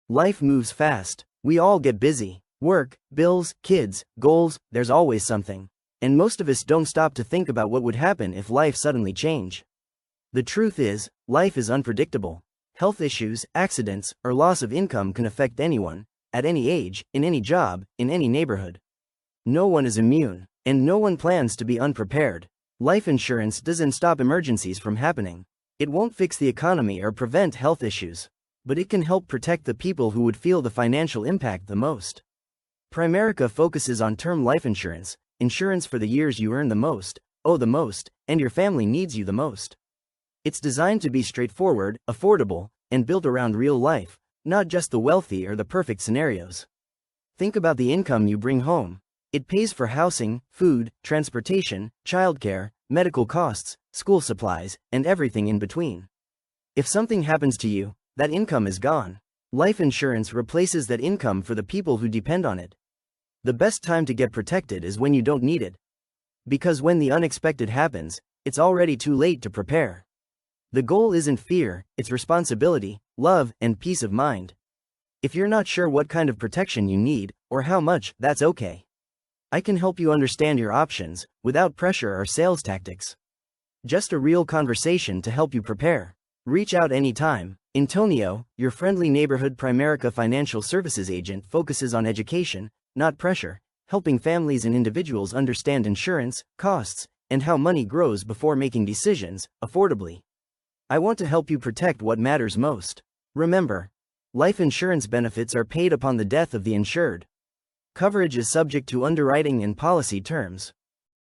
Life moves fast. We all get busy. Work, bills, kids, goals, there's always something. And most of us don't stop to think about what would happen if life suddenly changed. The truth is, life is unpredictable. Health issues, accidents, or loss of income can affect anyone, at any age, in any job, in any neighborhood. No one is immune, and no one plans to be unprepared. Life insurance doesn't stop emergencies from happening. It won't fix the economy or prevent health issues, but it can help protect the people who would feel the financial impact the most. Primerica focuses on term life insurance, insurance for the years you earn the most, owe the most, and your family needs you the most. It's designed to be straightforward, affordable, and built around real life, not just the wealthy or the perfect scenarios. Think about the income you bring home. It pays for housing, food, transportation, childcare, medical costs, school supplies, and everything in between. If something happens to you, that income is gone. Life insurance replaces that income for the people who depend on it. The best time to get protected is when you don't need it. Because when the unexpected happens, it's already too late to prepare. The goal isn't fear, it's responsibility, love, and peace of mind. If you're not sure what kind of protection you need, or how much, that's okay. I can help you understand your options, without pressure or sales tactics. Just a real conversation to help you prepare. Reach out anytime. Antonio, your friendly neighborhood Primerica financial services agent, focuses on education, not pressure, helping families and individuals understand insurance, costs, and how money grows before making decisions, affordably. I want to help you protect what matters most. Remember, life insurance benefits are paid upon the death of the insured. Coverage is subject to underwriting and policy terms.